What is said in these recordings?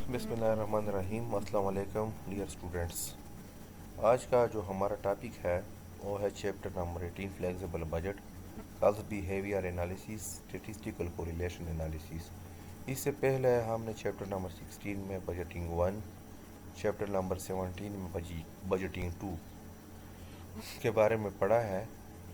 बिस्मिल्लाहिर्रहमानिर्रहीम। अस्सलाम वालेकुम डियर स्टूडेंट्स। आज का जो हमारा टॉपिक है वो है chapter number 18 flexible budget, cost behaviour analysis, statistical correlation analysis. इससे पहले हमने चैप्टर नंबर 16 में बजटिंग 1, चैप्टर नंबर 17 में बजटिंग 2 के बारे में पढ़ा है।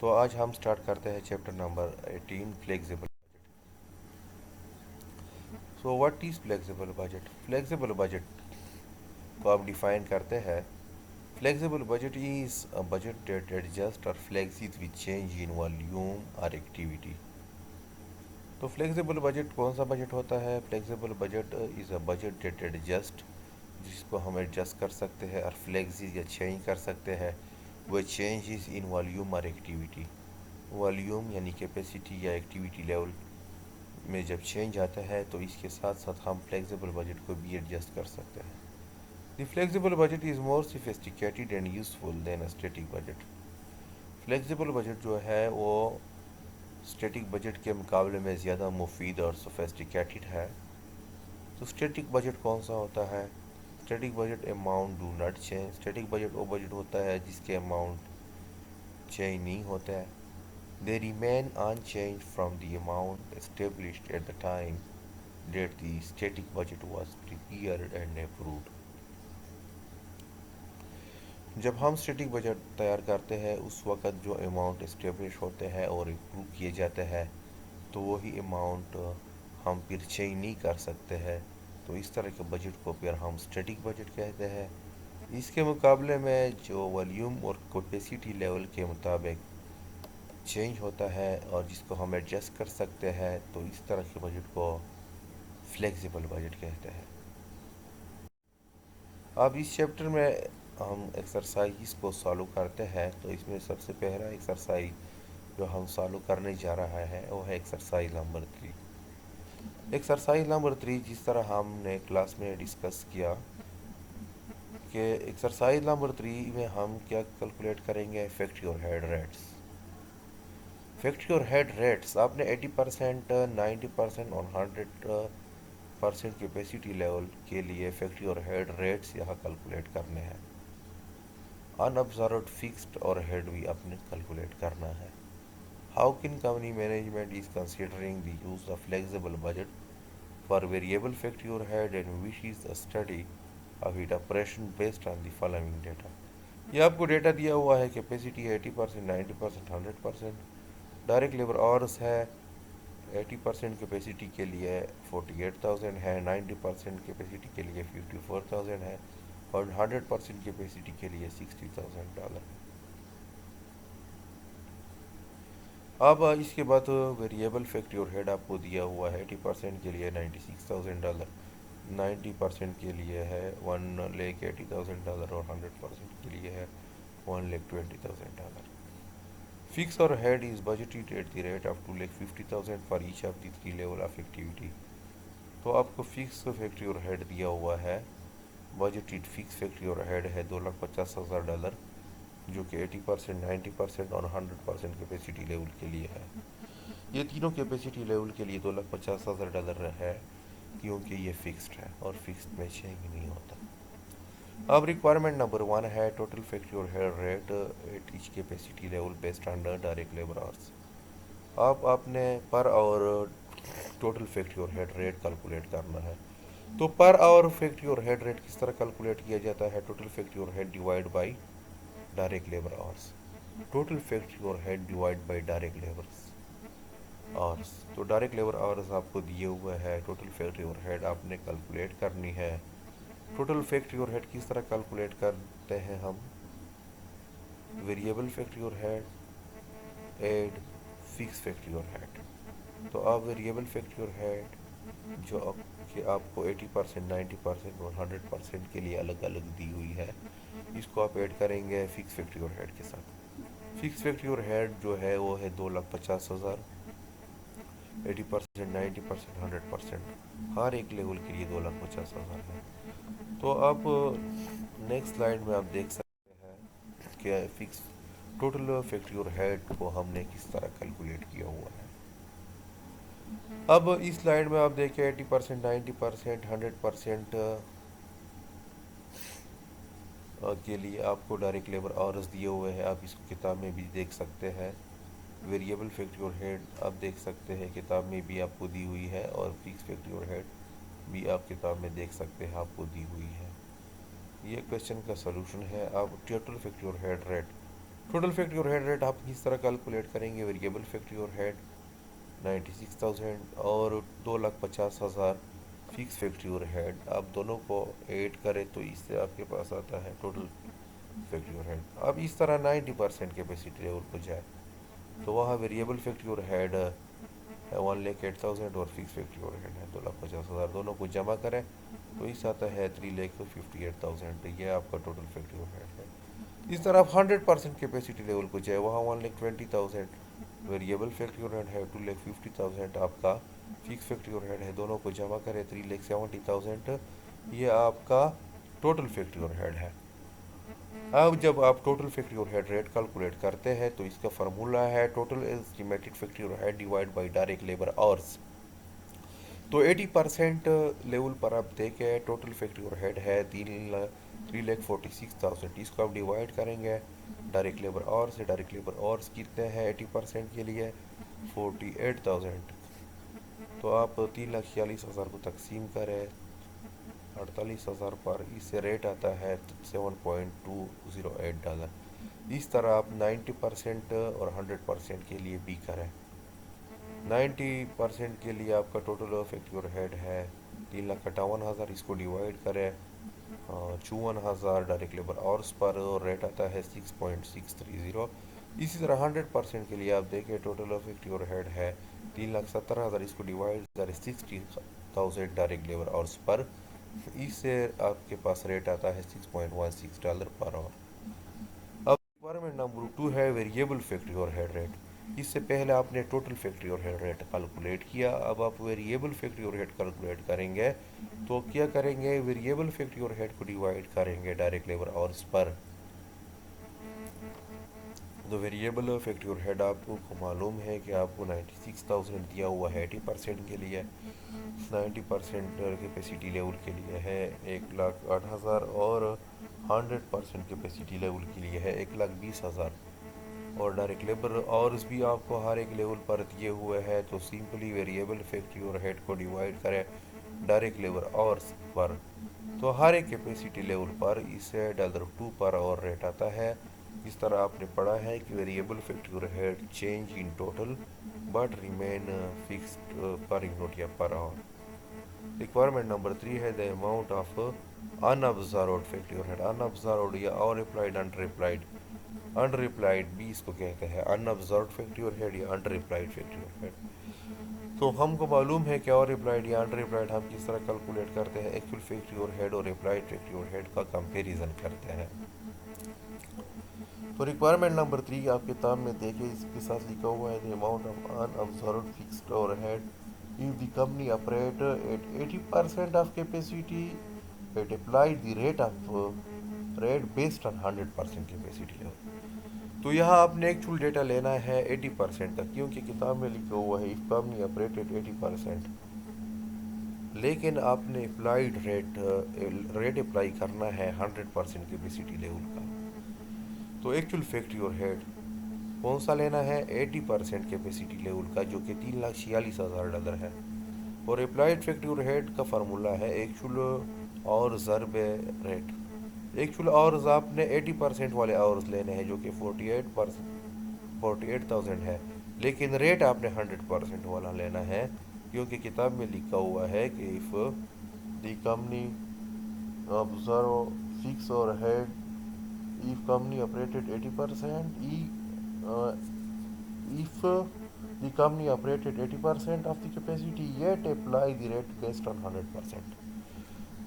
तो आज हम स्टार्ट करते हैं chapter number 18 flexible. So what is flexible budget? Flexible budget को आप डिफाइन करते हैं। Flexible budget is a budget that adjusts or flexes with change in volume or activity। तो फ्लेक्सिबल बजट कौन सा बजट होता है? Flexible budget is a budget that adjust, जिसको हम एडजस्ट कर सकते हैं और फ्लेक्सिस या चेंज कर सकते हैं। वह चेंजेस इन वॉल्यूम और एक्टिविटी, वॉल्यूम यानी कैपेसिटी या एक्टिविटी लेवल में जब चेंज आता है तो इसके साथ साथ हम फ्लेक्सिबल बजट को भी एडजस्ट कर सकते हैं। The flexible budget is more sophisticated and useful than a static budget। Flexible budget जो है वो स्टैटिक बजट के मुकाबले में ज़्यादा मुफीद और सोफेस्टिकेटेड है। तो स्टैटिक बजट कौन सा होता है? Static budget amount do not change. Static budget वो बजट होता है जिसके अमाउंट चेंज नहीं होता है। They remain unchange from the amount established at the time that the static budget was prepared and approved. जब हम स्टैटिक बजट तैयार करते हैं उस वक़्त जो अमाउंट इस्टेब्लिश होते हैं और अप्रूव किए जाते हैं तो वही अमाउंट हम फिर चेंज नहीं कर सकते हैं। तो इस तरह के बजट को फिर हम स्टैटिक बजट कहते हैं। इसके मुकाबले में जो वॉल्यूम और कैपेसिटी लेवल के मुताबिक चेंज होता है और जिसको हम एडजस्ट कर सकते हैं तो इस तरह के बजट को फ्लेक्सिबल बजट कहते हैं। अब इस चैप्टर में हम एक्सरसाइज को सॉल्व करते हैं। तो इसमें सबसे पहला एक्सरसाइज जो हम सॉल्व करने जा रहा है वो है एक्सरसाइज नंबर 3। एक्सरसाइज नंबर 3 जिस तरह हमने क्लास में डिस्कस किया कि एक्सरसाइज नंबर 3 में हम क्या कैलकुलेट करेंगे? फैक्ट्री और हेड रेट्स। फैक्ट्री और हेड रेट्स आपने 80%, 90% और 100% कैपेसिटी लेवल के लिए फैक्ट्री और हेड रेट्स यहाँ कैलकुलेट करने हैं। अनऑब्जर्व्ड फिक्स्ड और हेड भी आपने कैलकुलेट करना है। How can company management is considering the use of flexible budget for variable factory overhead and which is a study of it operation based on the following data. ये आपको data दिया हुआ है। Capacity है 80%, 90%, 100%। Direct labour hours है 80% capacity के लिए 48,000 है, 90% कैपेसिटी के लिए 54,000 है और 100% कैपेसिटी के लिए $60,000 है। अब इसके बाद वेरिएबल फैक्ट्री और हेड आपको दिया हुआ है। 80% के लिए $96,000, 90% के लिए है $1,80,000 और 100% के लिए है $1,20,000। फिक्स और head is budgeted at the rate of $2,50,000 for each of the 3 level of activity. तो आपको फिक्स फैक्ट्री और हेड दिया हुआ है। बजटेड फिक्स फैक्ट्री और हेड है $2,50,000 जो कि 80%, 90% और 100% कैपेसिटी लेवल के लिए है। ये तीनों कैपेसिटी लेवल के लिए $2,50,000 है क्योंकि ये फिक्स्ड है और फिक्स्ड में चेंज नहीं होता। अब रिक्वायरमेंट नंबर 1 है total factory overhead rate at each capacity level based on direct labour hours. अब आपने per hour total factory overhead rate calculate करना है। तो per hour factory overhead rate किस तरह कैलकुलेट किया जाता है? Total factory overhead divide by direct labour hours. Total factory overhead divide by direct labour hours. तो direct labour hours आपको दिए हुए हैं, टोटल फैक्ट्री और हेड आपने कैलकुलेट करनी है। टोटल फैक्ट्री और हेड किस तरह कैलकुलेट करते हैं हम? वेरिएबल फैक्ट्री और हेड एड फिक्स फैक्ट्री और हेड। तो अब वेरिएबल फैक्ट्री और हेड जो कि आपको 80%, 90% और 100% के लिए अलग अलग दी हुई है, इसको आप ऐड करेंगे फिक्स फैक्ट्री और हेड के साथ। फिक्स फैक्ट्री और हेड जो है वो है 2,50,000, 80%, 90%, 100% हर एक लेवल के लिए 2,50,000 है। तो अब नेक्स्ट स्लाइड में आप देख सकते हैं कि फिक्स टोटल फैक्ट्री और हेड को हमने किस तरह कैलकुलेट किया हुआ है। अब इस स्लाइड में आप देखें 80%, 90%, 100% के लिए आपको डायरेक्ट लेबर आवर्स दिए हुए हैं। आप इसको किताब में भी देख सकते हैं। वेरिएबल फैक्ट्री और हेड आप देख सकते हैं, किताब में भी आपको दी हुई है, और फिक्स फैक्ट्री और हेड भी आप किताब में देख सकते हैं, आपको दी हुई है। ये क्वेश्चन का सलूशन है। आप total factory overhead rate, total factory overhead rate आप किस तरह कैलकुलेट करेंगे? वेरिएबल फैक्ट्री और हेड 96,000 और 2,50,000 फिक्स फैक्ट्री और हेड, आप दोनों को ऐड करें तो इससे आपके पास आता है टोटल फैक्ट्री और हेड। अब इस तरह 90% कैपेसिटी लेवल को जाए तो वहाँ वेरिएबल फैक्ट्री और हेड 1,08,000 और फिक्स फैक्ट्री और हेड है 2,50,000, दोनों को जमा करें तो इस आता है 3,58,000। ये आपका टोटल फैक्ट्री और हेड है। इस तरह आप 100% कैपेसिटी लेवल को जाए, वहाँ 1,20,000 वेरिएबल फैक्ट्री और हेड है, 2,50,000 आपका फिक्स फैक्ट्री और हेड है, दोनों को जमा करें 3,70,000। ये आपका टोटल फैक्ट्री और हेड है। अब जब आप total factory overhead rate calculate करते हैं तो इसका फार्मूला है total estimated factory overhead divide by direct labour hours. तो 80% लेवल पर आप देखें टोटल फैक्ट्री और हेड है 3,46,000। इसको आप डिवाइड करेंगे डायरेक्ट लेबर आवर्स से। डायरेक्ट लेबर आवर्स कितने हैं 80% के लिए? 48,000। तो आप 3,46,000 को तकसीम करें 48,000 पर, इससे रेट आता है $7.208। इस तरह आप 90% और 100% के लिए भी करें। 90% के लिए आपका टोटल फैक्ट्री और हेड है 3,58,000, इसको डिवाइड करें 54,000 डायरेक्ट लेबर आवर्स पर, और रेट आता है 6.630। इसी तरह 100% के लिए आप देखें टोटल फैक्ट्री और हेड है 3,70,000, इसको डिवाइड करें 60,000 डायरेक्ट लेबर आवर्स पर, इससे आपके पास रेट आता है $6.16 पर आवर। अब रिक्वायरमेंट नंबर 2 है variable factory overhead rate. इससे पहले आपने total factory overhead rate calculate किया, अब आप वेरिएबल फैक्ट्री और हेड कैलकुलेट करेंगे। तो क्या करेंगे? वेरिएबल फैक्ट्री और हेड को डिवाइड करेंगे डायरेक्ट लेबर आवर्स पर। तो वेरिएबल फैक्ट्री और हेड आपको मालूम है कि आपको 96,000 दिया हुआ है 80% के लिए, 90% कैपेसिटी लेवल के लिए है 1,08,000, और 100% कैपेसिटी लेवल के लिए है 1,20,000। और डायरेक्ट लेबर आवर्स भी आपको हर एक लेवल पर दिए हुए हैं। तो सिंपली वेरिएबल फैक्ट्री और हेड को डिवाइड करें डायरेक्ट लेबर आवर्स पर, तो हर एक कैपेसिटी लेवल पर इसे $2 पर आवर रेट आता है। इस तरह आपने पढ़ा है कि वेरिएबल फैक्ट्री और head change in total but remain fixed per unit या पर आवर। रिक्वायरमेंट नंबर 3 है द अमाउंट ऑफ अनअब्जर्व्ड फैक्ट्री और हेड। अनअब्जर्व्ड या अनरिप्लाइड, अनरिप्लाइड, अनरिप्लाइड भी इसको कहते हैं, अनअब्जर्व्ड फैक्ट्री और हेड या अनरिप्लाइड फैक्ट्री और हेड। तो हमको मालूम है कि और रिप्लाइड या अनरिप्लाइड हम किस तरह कैलकुलेट करते हैं। एक्चुअल फैक्ट्री और हेड और रिप्लाइड फैक्ट्री और हेड का कंपैरिजन करते हैं। तो रिक्वायरमेंट नंबर 3 आप किताब में देखें, इसके साथ लिखा हुआ है the amount of unobserved fixed overhead if the company operate at 80% of capacity, it applies the rate based on 100% capacity level। तो यहाँ आपने एक्चुअल डेटा लेना है 80% का, क्योंकि किताब में लिखा हुआ है इफ कंपनी ऑपरेट एट 80%, लेकिन आपने अप्लाइड रेट अप्लाई करना है 100% कैपेसिटी लेवल का। तो एक्चुअल फैक्ट्री और हेड कौन सा लेना है? 80% कैपेसिटी लेवल का, जो कि $3,46,000 है। और अप्लाइड फैक्ट्री और हेड का फार्मूला है एक्चुअल और ज़रब रेट। एक्चुअल आवर्स आपने 80% वाले आवर्स लेने हैं जो कि 48,000 है, लेकिन रेट आपने 100% वाला लेना है, क्योंकि किताब में लिखा हुआ है कि if the company observe fix और head if company operated 80% if the company operated 80% of the capacity yet apply the rate based on 100%।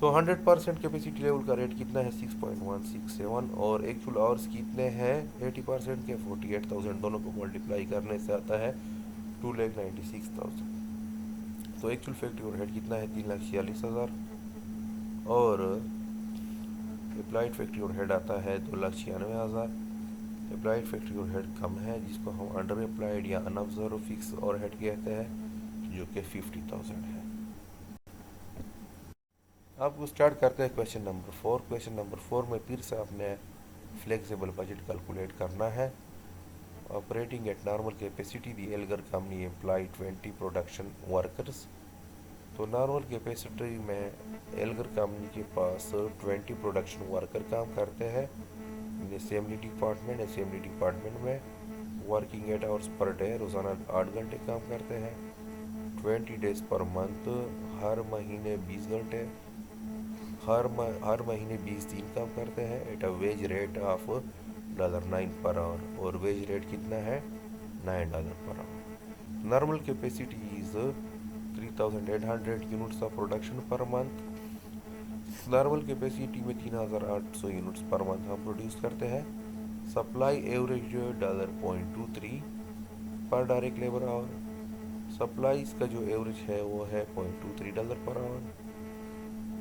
तो 100% कैपेसिटी लेवल का रेट कितना है? 6.167, और एक्चुअल आवर्स कितने हैं 80% के? 48,000। दोनों को मल्टीप्लाई करने से आता है 2,96,000। तो एक्चुअल फैक्ट्री और हेड कितना है? 3,46,000, और अप्लाइड फैक्ट्री और हेड आता है 2,96,000। अप्लाइड फैक्ट्री और हेड कम है, जिसको हम अंडर अप्लाइड या अनऑब्जर्व फिक्स और हेड कहते हैं, जो कि 50,000 है। आपको स्टार्ट करते हैं क्वेश्चन नंबर 4। क्वेश्चन नंबर 4 में फिर से आपने फ्लेक्सिबल बजट कैलकुलेट करना है। Operating at normal capacity the Elgar company employ 20 production workers. तो नॉर्मल कैपेसिटी में एल्गर कंपनी के पास 20 प्रोडक्शन वर्कर काम करते हैं। असेंबली डिपार्टमेंट में वर्किंग 8 आवर्स पर डे, रोज़ाना 8 घंटे काम करते हैं। 20 डेज पर मंथ, हर महीने 20 घंटे, हर महीने 20 दिन काम करते हैं। At a wage rate of $9 per hour, और वेज रेट कितना है $9 per hour. Normal capacity is 3,800 units of production per month. Normal capacity में 3,800 यूनिट्स पर मंथ हम प्रोड्यूस करते हैं। सप्लाई एवरेज $0.23 पर डायरेक्ट लेबर आवर। सप्लाई का जो एवरेज है वो है $0.23 per hour.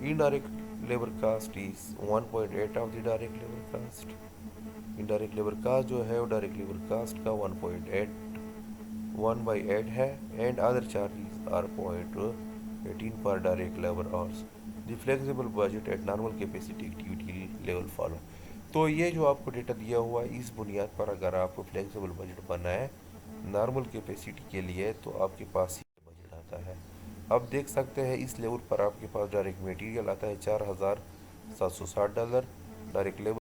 Indirect labour cost is 1.8 of the direct labour cost. Indirect labour cost जो है वो डायरेक्ट लेबर कास्ट का 1/8 है। एंड अदर चार्जेस आर 0.18 पर direct labour hours. The flexible budget eight normal capacity activity level follow. तो ये जो आपको डेटा दिया हुआ है, इस बुनियाद पर अगर आपको फ्लेक्सिबल बजट बनाए नॉर्मल कैपेसिटी के लिए, तो आपके पास ये बजट आता है। अब देख सकते हैं इस लेवल पर आपके पास डायरेक्ट मटेरियल आता है $4,760, डायरेक्ट लेबर